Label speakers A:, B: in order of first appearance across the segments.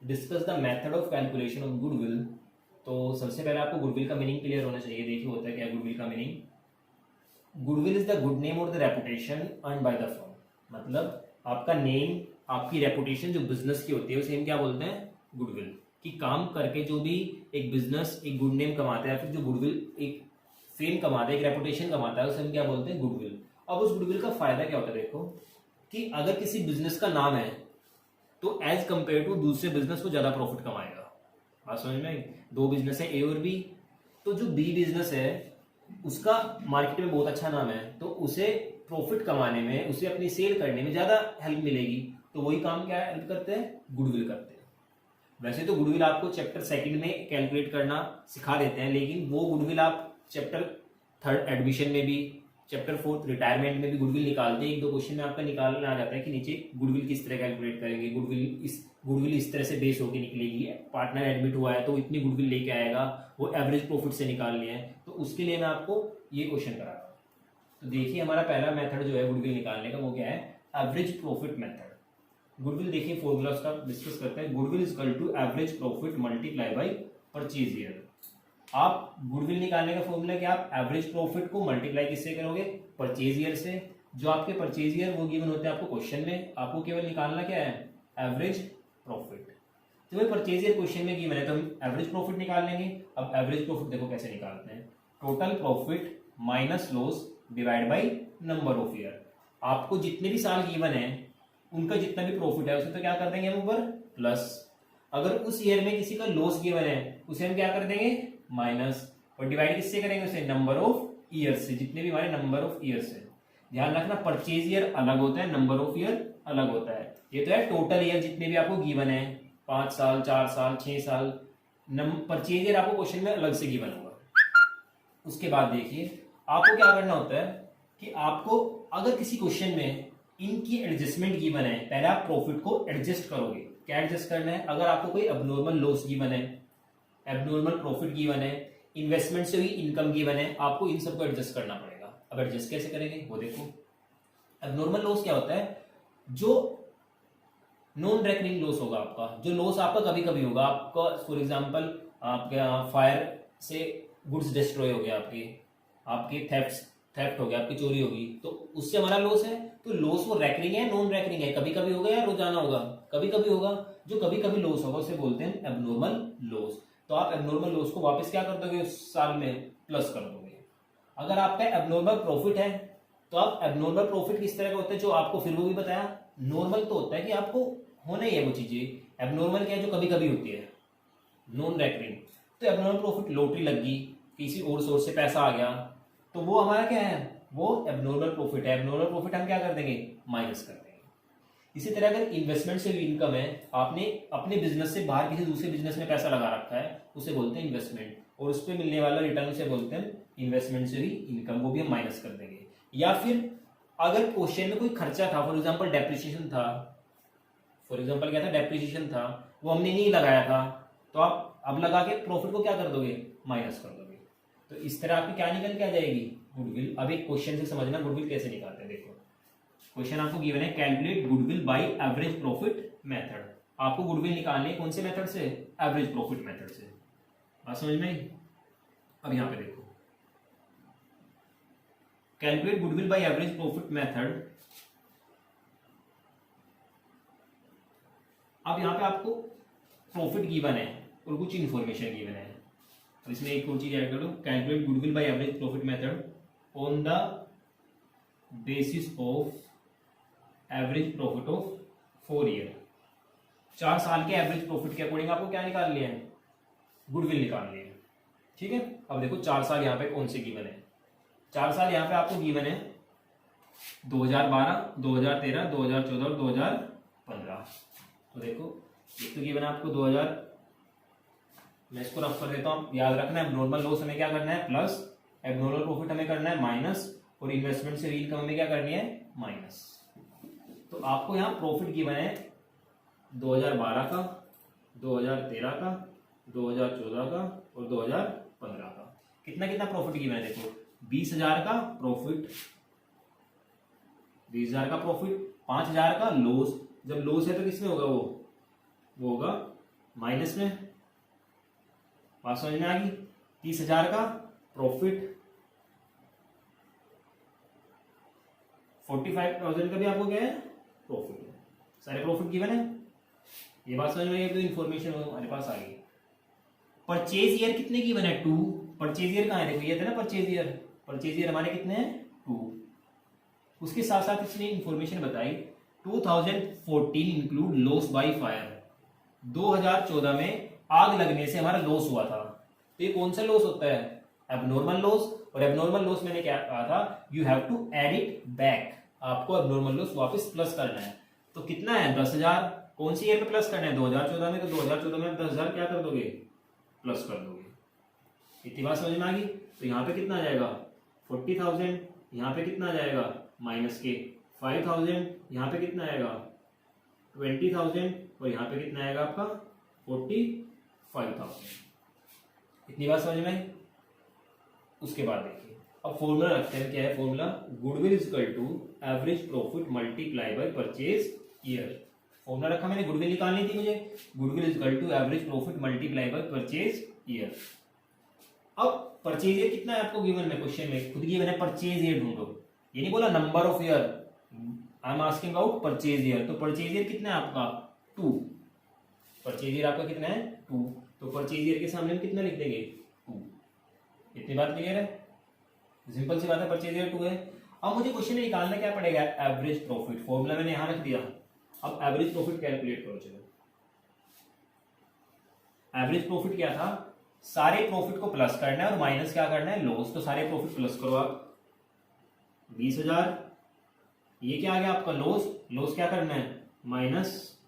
A: Discuss the method of calculation of goodwill. तो सबसे पहले आपको गुडविल का मीनिंग क्लियर होना चाहिए। देखिए होता है क्या गुडविल का meaning. Goodwill is the good name और the reputation earn by the firm. मतलब आपका नेम, आपकी रेपुटेशन जो बिजनेस की होती है उसे हम क्या बोलते हैं, गुडविल। कि काम करके जो भी एक बिजनेस एक गुड नेम कमाता है, फिर जो गुडविल एक फेम कमाता है, एक रेपुटेशन कमाता है, उसे हम क्या बोलते हैं, गुडविल। अब उस गुडविल का फायदा क्या होता है, देखो कि अगर किसी बिजनेस का नाम है तो एज कंपेयर टू दूसरे बिजनेस को ज्यादा प्रॉफिट कमाएगा। बात समझ में आई? दो बिजनेस है ए और बी, तो जो बी बिजनेस है उसका मार्केट में बहुत अच्छा नाम है, तो उसे प्रॉफिट कमाने में, उसे अपनी सेल करने में ज्यादा हेल्प मिलेगी। तो वही काम क्या हेल्प करते हैं, गुडविल करते हैं। वैसे तो गुडविल आपको चैप्टर सेकंड में कैलकुलेट करना सिखा देते हैं, लेकिन वो गुडविल आप चैप्टर थर्ड एडमिशन में भी, चैप्टर फोर्थ रिटायरमेंट में भी गुडविल निकालते हैं। एक दो क्वेश्चन में आपका निकालना आ जाता है कि नीचे गुडविल किस तरह कैलकुलेट करेंगे, गुडविल इस तरह से बेस होकर निकलेगी। पार्टनर एडमिट हुआ है तो इतनी गुडविल लेके आएगा, वो एवरेज प्रॉफिट से निकालनी है। तो उसके लिए मैं आपको ये क्वेश्चन करा रहा हूँ। तो देखिए हमारा पहला मेथड जो है गुडविल निकालने का वो क्या है, एवरेज प्रॉफिट मेथड। गुडविल देखिए फॉर्मूला उसका डिस्कस करते हैं। Goodwill is equal to average profit multiply by purchase year. आप गुडविल निकालने का फॉर्मूला क्या, आप एवरेज प्रॉफिट को मल्टीप्लाई किससे करोगे, परचेज ईयर से। जो आपके परचेज ईयर वो गिवन होते हैं आपको क्वेश्चन में, आपको केवल निकालना क्या है, एवरेज प्रॉफिट। तो भाई परचेज ईयर क्वेश्चन में गिवन है तो हम एवरेज प्रॉफिट निकाल लेंगे। अब एवरेज प्रॉफिट देखो कैसे निकालते हैं, total profit minus loss divide by number of year. आपको जितने भी साल गिवन है उनका जितना भी प्रॉफिट है उसे तो क्या कर देंगे हम ऊपर प्लस। अगर उस ईयर में किसी का लॉस गिवन है उसे हम क्या कर देंगे माइनस, और डिवाइड किससे करेंगे उसे, नंबर ऑफ ईयर से, जितने भी हमारे नंबर ऑफ ईयर से। ध्यान रखना परचेज ईयर अलग होता है, नंबर ऑफ ईयर अलग होता है। ये तो है टोटल ईयर जितने भी आपको गिवन है, 5 साल 4 साल 6 साल। परचेज ईयर आपको क्वेश्चन में अलग से गिवन होगा। उसके बाद देखिए आपको क्या करना होता है कि आपको अगर किसी क्वेश्चन में इनकी एडजस्टमेंट गिवन है, पहले आप प्रॉफिट को एडजस्ट करोगे। क्या एडजस्ट करना है, अगर आपको कोई एबनॉर्मल लॉस गिवन है, एबनॉर्मल प्रॉफिट गिवन है, इन्वेस्टमेंट से हुई इनकम गिवन है, आपको इन सबको एडजस्ट करना पड़ेगा। अब एडजस्ट कैसे करेंगे वो देखो। एबनॉर्मल लॉस क्या होता है, जो नॉन रेकरिंग लॉस होगा आपका, जो लॉस आपका कभी कभी होगा। आपका फॉर एग्जांपल आपके फायर से गुड्स डिस्ट्रॉय हो गया, आपके थेफ्ट हो गया, आपकी चोरी होगी, तो उससे हमारा लॉस है। तो लॉस वो रेकरिंग है नॉन रेकरिंग है, कभी कभी होगा या रोजाना होगा, कभी कभी होगा। जो कभी कभी लॉस होगा उसे बोलते हैं एबनॉर्मल लॉस। तो आप एबनॉर्मल लॉस को वापस क्या कर दोगे, उस साल में प्लस कर दोगे। अगर आपका एबनॉर्मल प्रॉफिट है तो आप एबनॉर्मल प्रॉफिट किस तरह का होता है, जो आपको फिर वो भी बताया। नॉर्मल तो होता है कि आपको होना ही है वो चीजें, एबनॉर्मल क्या है जो कभी कभी होती है, नॉन रेकरिंग। तो एबनॉर्मल प्रॉफिट, लॉटरी लग गई, किसी और सोर्स से पैसा आ गया, तो वो हमारा क्या है, वो एबनॉर्मल प्रॉफिट है। एबनॉर्मल प्रॉफिट हम क्या कर देंगे, माइनस कर देंगे। इसी तरह अगर इन्वेस्टमेंट से भी इनकम है, आपने अपने बिजनेस से बाहर किसी दूसरे बिजनेस में पैसा लगा रखा है, उसे बोलते हैं इन्वेस्टमेंट, और उस पर मिलने वाला रिटर्न उसे बोलते हैं इन्वेस्टमेंट से भी इनकम, वो भी हम माइनस कर देंगे। या फिर अगर क्वेश्चन में कोई खर्चा था, फॉर एग्जाम्पल डेप्रिसिएशन था, फॉर एग्जाम्पल क्या था, डेप्रिसिएशन था, वो हमने नहीं लगाया था, तो आप अब लगा के प्रॉफिट को क्या कर दोगे, माइनस कर दोगे। तो इस तरह आपकी क्या निकल के आ जाएगी, गुडविल। अब एक क्वेश्चन से समझना गुडविल कैसे निकालते हैं। देखो क्वेश्चन आपको गिवन है, calculate goodwill by average profit method. आपको गुडविल निकालनी है कौन से मेथड से, एवरेज प्रॉफिट मेथड से। बात समझ में आई? अब यहां पे देखो, calculate goodwill by average profit method. अब यहां पे आपको प्रॉफिट गिवन है और कुछ इंफॉर्मेशन गिवन है, तो इसमें एक और चीज ऐड कर दो, calculate goodwill by average profit method on the basis of average profit of 4 year. 4 साल के एवरेज प्रॉफिट के अकॉर्डिंग आपको क्या निकाल लिया है, गुडविल निकाल लिया है। ठीक है, अब देखो 4 साल यहाँ पे कौन से गिवन है। 4 साल यहाँ पे आपको गिवन है 2012, 2013, 2014 और 2015। तो देखो एक तो गिवन है आपको 2000, मैं इसको रफ कर देता हूँ, याद रखना है एबनॉर्मल लॉस हमें क्या करना है प्लस, एबनॉर्मल प्रॉफिट हमें करना है माइनस, और इन्वेस्टमेंट से इनकम हमें क्या करनी है माइनस। तो आपको यहाँ प्रॉफिट गिवन है 2012 का, 2013 का, 2014 का और 2015 का। कितना कितना प्रॉफिट गिवन है, देखो 20,000 का प्रॉफिट, 20,000 का प्रॉफिट, 5,000 का लॉस। जब लॉस है तो किसमें होगा, वो होगा माइनस में, बात समझ में आ गई। 30,000 का प्रॉफिट, 45,000 का भी आपको क्या है प्रॉफिट है, सारे प्रॉफिट गिवन है। ये बात समझ में आई, तो इन्फॉर्मेशन हमारे पास आ गई। परचेज ईयर कितने गिवन है 2, परचेज ईयर कहाँ है, देखो ये था ना परचेज ईयर, परचेज ईयर हमारे कितने हैं 2। उसके साथ साथ इसने इन्फॉर्मेशन बताई 2014 इंक्लूड लॉस बाय फायर, 2014 में आग लगने से हमारा लॉस हुआ था। तो ये कौन सा लॉस होता है, एबनॉर्मल लॉस। और एबनॉर्मल लॉस मैंने क्या कहा था, you have to add it back, आपको एबनॉर्मल लॉस वापस प्लस करना है। तो कितना है 10,000, कौन सी ईयर में प्लस करना है 2014 में, तो 2014 में 10,000 क्या कर दोगे प्लस कर दोगे। इतनी बात समझ में आ गई। तो यहाँ पे कितना आ जाएगा 40,000, यहाँ पे कितना आ जाएगा माइनस के 5,000, यहाँ पे कितना आएगा 20,000 और यहाँ पे कितना आएगा आपका 45,000। इतनी बात समझ में आई। उसके बाद देखिए अब फॉर्मूला रखते हैं, क्या है formula, goodwill is equal to average profit multiply by purchase year. Formula रखा मैंने, गुडविल निकालनी थी मुझे, goodwill is equal to average profit multiply by purchase year. अब परचेज ईयर कितना है आपको गिवन में, क्वेश्चन में खुद गिवन है परचेज ईयर ढूंढो, ये नहीं बोला number of year, I am asking about purchase year. तो परचेज ईयर कितना है आपका 2, परचेज ईयर आपका कितना है 2, तो परचेज ईयर के सामने हम कितना लिख देंगे 2। इतनी बात क्लियर है, सिंपल सी बात है, परचेज ईयर 2 है। अब मुझे क्वेश्चन में निकालना क्या पड़ेगा एवरेज प्रॉफिट, फॉर्मूला मैंने यहां रख दिया। अब एवरेज प्रॉफिट कैलकुलेट करो, चलो एवरेज प्रॉफिट क्या था, सारे प्रॉफिट को प्लस करना है और माइनस क्या करना है लॉस। तो सारे प्रॉफिट प्लस करो आप 20,000, ये क्या आ गया आपका लॉस, लॉस क्या करना है माइनस,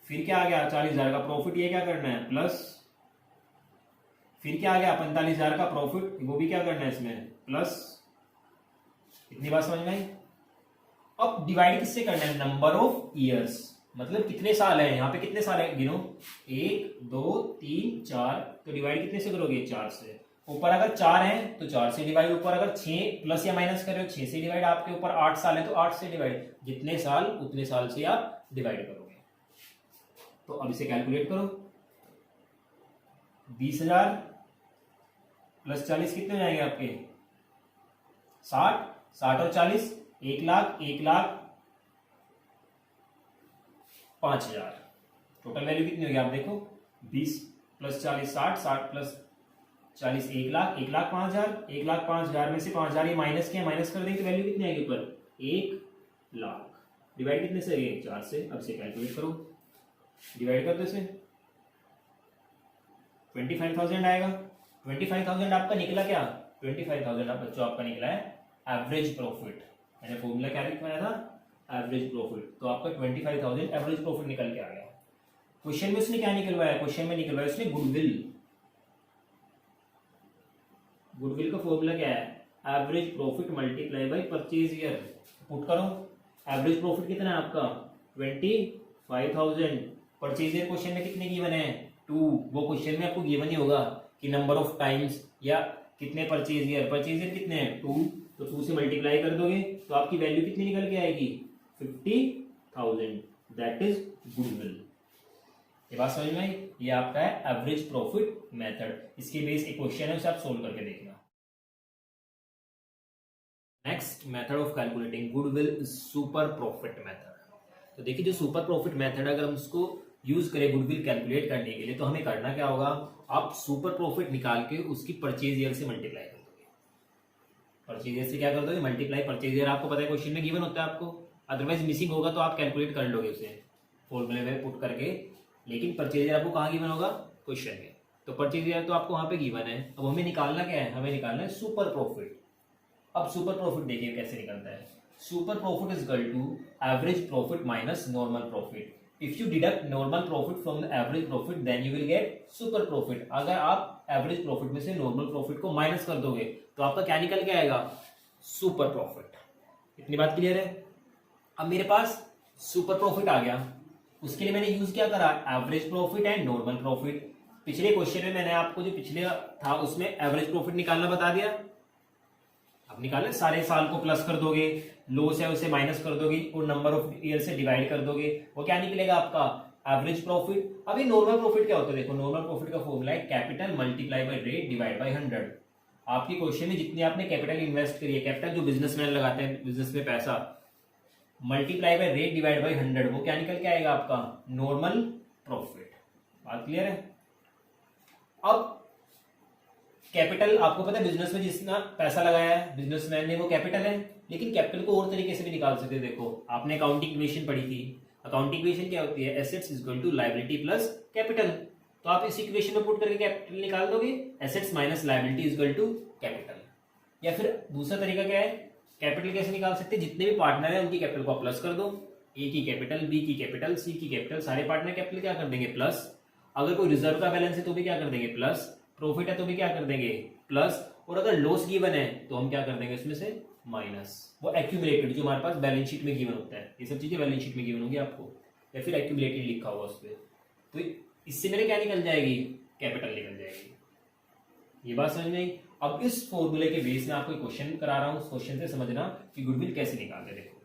A: फिर क्या आ गया 40,000 का प्रॉफिट, ये क्या करना है प्लस, फिर क्या आ गया 45,000 का प्रॉफिट, वो भी क्या करना है इसमें प्लस। इतनी बात समझ में आई। अब डिवाइड किससे करना है, नंबर ऑफ ईयर्स, मतलब कितने साल है, यहाँ पे कितने साल है गिनो 1 2 3 4, तो डिवाइड कितने से करोगे 4 से। ऊपर अगर 4 है तो 4 से डिवाइड, ऊपर अगर 6 प्लस या माइनस कर रहे हो 6 से डिवाइड, आपके ऊपर 8 साल है तो 8 से डिवाइड, जितने साल उतने साल से आप डिवाइड करोगे। तो अब इसे कैलकुलेट करो, 20,000 प्लस 40 कितने हो जाएंगे आपके 60, 60 और 40 1 लाख, 1 लाख 5,000, टोटल वैल्यू कितनी होगी आप देखो 20 प्लस 40 60, 60 प्लस 40 1 लाख, 1 लाख 5,000, 1 लाख 5,000 में से 5,000 ये माइनस किया, माइनस कर देंगे तो वैल्यू कितनी आएगी ऊपर 1 लाख, डिवाइड कितने से 4 से। अब से कैलकुलेट करो, डिवाइड कर दो इसे, 25,000 आएगा। 25,000 आपका निकला क्या, 25,000 आप बच्चों आपका निकला है एवरेज प्रॉफिट। मैंने फॉर्मूला क्या लिखवाया था एवरेज प्रॉफिट, तो आपका 25,000 एवरेज प्रॉफिट निकल के आ गया। क्वेश्चन में उसने क्या निकलवाया, क्वेश्चन में निकलवाया उसने गुडविल। गुडविल का फॉर्मूला क्या है, average profit multiply by purchase year. Put करो, एवरेज प्रॉफिट कितना है आपका 25,000, परचेज ईयर क्वेश्चन में कितने गिवन है 2, वो क्वेश्चन में आपको गिवन ही होगा कि नंबर ऑफ टाइम्स या कितने परचेज ईयर, परचेज ईयर कितने हैं 2, तो 2 से मल्टीप्लाई कर दोगे तो आपकी वैल्यू कितनी निकल के आएगी 50,000, दैट इज गुडविल। ये बात समझ में आई, ये आपका है एवरेज प्रॉफिट मेथड। इसके बेस एक क्वेश्चन है, उसे आप सोल्व करके देखना। Next method of calculating goodwill super profit method. तो देखिए जो सुपर प्रॉफिट मेथड अगर हम उसको यूज करें गुडविल कैलकुलेट करने के लिए, तो हमें करना क्या होगा, आप सुपर प्रॉफिट निकाल के उसकी परचेज ईयर से मल्टीप्लाई कर दोगे। परचेज ईयर से क्या कर दोगे मल्टीप्लाई, परचेज ईयर आपको पता है क्वेश्चन में गिवन होता है आपको, अदरवाइज मिसिंग होगा तो आप कैलकुलेट कर लोगे उसे फॉर्मूले में पुट करके, लेकिन परचेज ईयर आपको कहाँ गिवन होगा क्वेश्चन में। तो परचेज ईयर तो आपको वहां पे गिवन है, अब हमें निकालना क्या है, हमें निकालना है सुपर प्रॉफिट। अब सुपर प्रॉफिट देखिए कैसे निकलता है, super profit is equal to average profit minus normal profit. If you deduct normal profit from the average profit then you will get super profit. अगर आप एवरेज प्रॉफिट में से normal profit को minus कर दोगे तो आपका क्या निकल के आएगा सुपर प्रॉफिट। इतनी बात क्लियर है। अब मेरे पास सुपर प्रॉफिट आ गया, उसके लिए मैंने यूज क्या करा average profit and normal profit. पिछले क्वेश्चन में मैंने आपको जो पिछले था उसमें एवरेज प्रॉफिट निकालना बता दिया, अब निकाले सारे साल को प्लस कर दोगे, लॉस है उसे माइनस कर दोगे और नंबर ऑफ ईयर से डिवाइड कर दोगे, वो क्या निकलेगा आपका एवरेज प्रॉफिट। अभी नॉर्मल प्रॉफिट क्या होता है, देखो नॉर्मल प्रॉफिट का फॉर्मूला है capital multiply by rate divide by 100। आपकी क्वेश्चन में जितनी आपने कैपिटल इन्वेस्ट करी है, कैपिटल जो बिजनेसमैन लगाते हैं बिजनेस में पैसा, multiply by rate divide by 100, वो क्या निकल के आएगा आपका नॉर्मल प्रॉफिट। बात क्लियर है। अब कैपिटल आपको पता है बिजनेस में जितना पैसा लगाया है बिजनेसमैन ने वो कैपिटल है, लेकिन कैपिटल को और तरीके से भी निकाल सकते हैं। देखो आपने अकाउंटिंग इक्वेशन पढ़ी थी, अकाउंटिंग इक्वेशन क्या होती है, assets is equal to liability plus capital. तो आप इस इक्वेशन में पुट करके कैपिटल निकाल दोगे, assets minus liability is equal to capital. या फिर दूसरा तरीका क्या है, कैपिटल कैसे निकाल सकते हैं, जितने भी पार्टनर है उनकी कैपिटल को प्लस कर दो, ए की कैपिटल, बी की कैपिटल, सी की कैपिटल, सारे पार्टनर कैपिटल क्या कर देंगे प्लस। अगर कोई रिजर्व का बैलेंस है तो भी क्या कर देंगे प्लस, प्रॉफिट है तो भी क्या कर देंगे प्लस, और अगर लॉस गिवन है तो हम क्या कर देंगे इसमें से माइनस। वो एक्यूमुलेटेड जो हमारे पास बैलेंस शीट में गिवन होता है, ये सब चीजें बैलेंस शीट में गिवन होगी आपको, या फिर एक्यूमुलेटेड लिखा होगा उस पर। तो इससे मेरे क्या निकल जाएगी, कैपिटल निकल जाएगी। ये बात समझ में आई। अब इस फॉर्मूले के बेस में आपको क्वेश्चन करा रहा हूं, उस क्वेश्चन से समझना कि गुडविल कैसे निकालते। देखो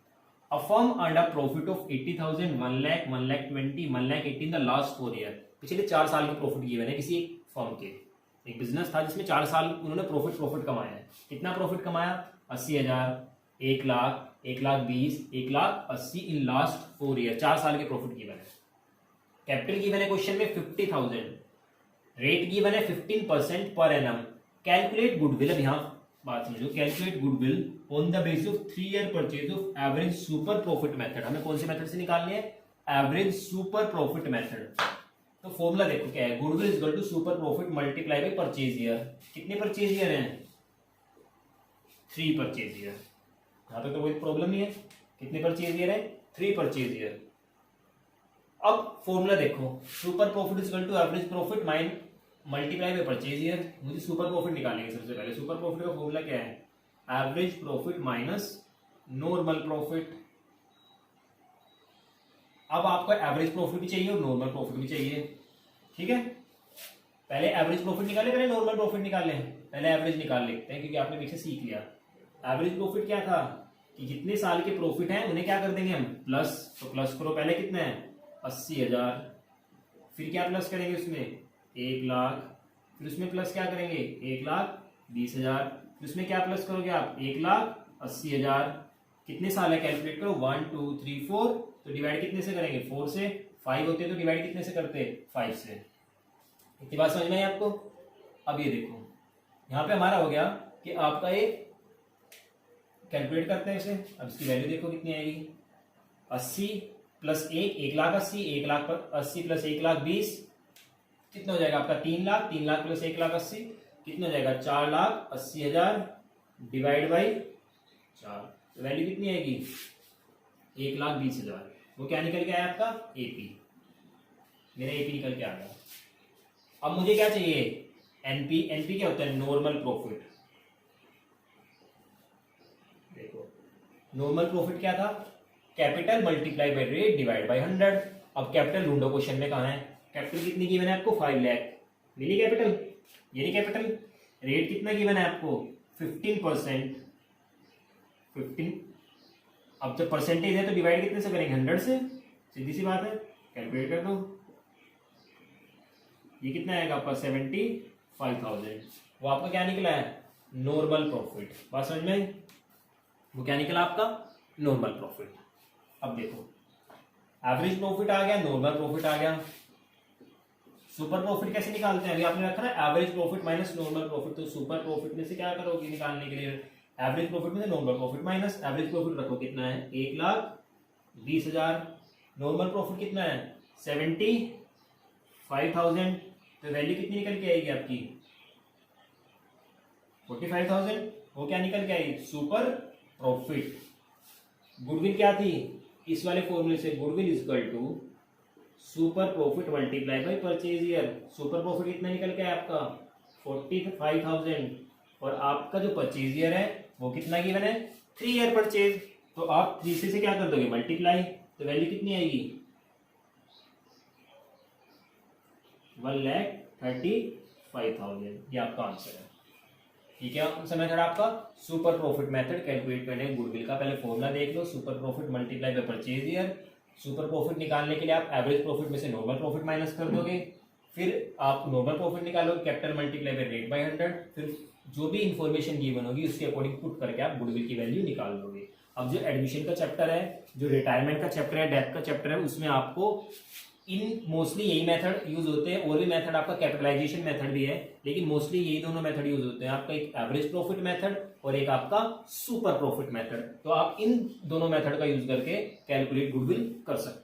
A: a firm earned a profit of 80,000, 1 lakh, 1 lakh 20, 1 lakh 18 the last 4 year. पिछले 4 साल के प्रॉफिट गिवन है किसी एक फर्म के, एक बिजनेस था जिसमें 4 साल उन्होंने प्रॉफिट कमाया है। कितना प्रॉफिट कमाया, 80,000, 1 लाख, 1,20,000, 1,80,000 इन लास्ट 4 ईयर। 4 साल के प्रॉफिट गिवन है। कैपिटल गिवन है क्वेश्चन में 50,000, रेट गिवन है 15% पर एनम। कैलकुलेट गुडविल, अब यहाँ बात समझो, calculate goodwill on the basis of 3 year purchase of average super profit method. हमें कौन से मेथड से निकालनी है, एवरेज सुपर प्रॉफिट मेथड। तो फॉर्मूला देखो क्या है, goodwill is equal to super profit multiply by purchase year. कितने परचेज ईयर हैं, 3 परचेज ईयर। यहां पे तो कोई प्रॉब्लम नहीं है, कितने परचेज ईयर है, 3 परचेज ईयर। अब फॉर्मूला देखो, super profit is equal to average profit minus multiply by purchase year. मुझे सुपर प्रॉफिट निकालेंगे सबसे पहले। सुपर प्रॉफिट का फॉर्मूला क्या है, average profit minus normal profit. अब आपको एवरेज प्रॉफिट भी चाहिए और नॉर्मल प्रॉफिट भी चाहिए, ठीक है। पहले एवरेज प्रॉफिट निकाले, पहले नॉर्मल प्रॉफिट निकाल लें, पहले एवरेज निकाल लेते हैं क्योंकि आपने पीछे सीख लिया। एवरेज प्रॉफिट क्या था कि जितने साल के प्रॉफिट हैं उन्हें क्या कर देंगे हम प्लस। तो प्लस करो, पहले कितना है 80,000, फिर क्या प्लस करेंगे उसमें 1 लाख, फिर उसमें प्लस क्या करेंगे 1,20,000, फिर उसमें क्या प्लस करोगे आप 1,80,000। कितने साल है कैलकुलेट करो, 1 2 3 4, तो डिवाइड कितने से करेंगे 4 से। 5 होते तो डिवाइड कितने से करते 5 से। इतनी बात समझ में आई आपको। अब ये देखो यहाँ पे हमारा हो गया कि आपका ये कैलकुलेट करते हैं इसे। अब इसकी वैल्यू देखो कितनी आएगी, 80 प्लस 1, 1,80,000, 1,80,000 प्लस 1,20,000 कितना हो जाएगा आपका 3 लाख, 3 लाख प्लस 1,80,000 कितना हो जाएगा 4,80,000 डिवाइड बाई 4, तो वैल्यू कितनी आएगी 1,20,000। वो क्या निकल के आया आपका एपी, मेरा एपी निकल के आ गया। अब मुझे क्या चाहिए एनपी। एनपी क्या होता है नॉर्मल प्रॉफिट। देखो नॉर्मल प्रॉफिट क्या था, capital multiply by rate divide by 100। अब कैपिटल ढूंढो, क्वेश्चन में कहां है कैपिटल, कितनी गिवन है आपको 5 लाख, मिली कैपिटल, ये नहीं कैपिटल। रेट कितना गिवन है आपको 15%, 15। अब जब परसेंटेज है तो डिवाइड कितने से करेंगे 100 से, सीधी सी बात है, कैलकुलेट कर दो। ये कितना आएगा आपका 75,000। वो आपका क्या निकला है नॉर्मल प्रॉफिट। बात समझ में, वो क्या निकला आपका नॉर्मल प्रॉफिट। अब देखो एवरेज प्रॉफिट आ गया, नॉर्मल प्रॉफिट आ गया। सुपर प्रॉफिट कैसे निकालते हैं, अभी आपने रखा ना average profit minus normal profit. तो सुपर प्रॉफिट में से क्या करोगे निकालने के लिए, एवरेज प्रॉफिट में से normal profit minus average profit रखो, कितना है 1,20,000। नॉर्मल प्रॉफिट कितना है 75,000, तो वैल्यू कितनी निकल के आएगी आपकी 45,000। वो क्या निकल के आई सुपर प्रॉफिट। गुडविल क्या थी इस वाले फॉर्मूले से, goodwill is equal to super profit multiply by purchase year. Super profit कितना निकल के आया आपका 45,000, और आपका जो परचेज ईयर है वो कितना गिवन है 3 ईयर परचेज। तो आप 3 से क्या कर दोगे मल्टीप्लाई, तो वैल्यू कितनी आएगी 1,35,000। ये आपका आंसर है। ठीक है, आंसर मेथड आपका सुपर प्रॉफिट मेथड कैलकुलेट करने गुडविल का। पहले फॉर्मूला देख लो, super profit multiply by purchase year, super profit निकालने के लिए आप एवरेज प्रॉफिट में से नॉर्मल प्रॉफिट माइनस कर दोगे, फिर आप नॉर्मल प्रॉफिट निकालोगे, capital multiply by rate by 100, फिर जो भी इंफॉर्मेशन गिवन होगी उसके अकॉर्डिंग पुट करके आप गुडविल की वैल्यू निकाल दोगे। अब जो एडमिशन का चैप्टर है, जो रिटायरमेंट का चैप्टर है, डेथ का चैप्टर है, उसमें आपको इन मोस्टली यही मेथड यूज होते हैं। और भी मेथड आपका कैपिटलाइजेशन मेथड भी है, लेकिन मोस्टली यही दोनों मेथड यूज होते हैं। आपका एक एवरेज प्रॉफिट मेथड और एक आपका सुपर प्रॉफिट मेथड। तो आप इन दोनों मेथड का यूज करके कैलकुलेट गुडविल कर सकते हैं।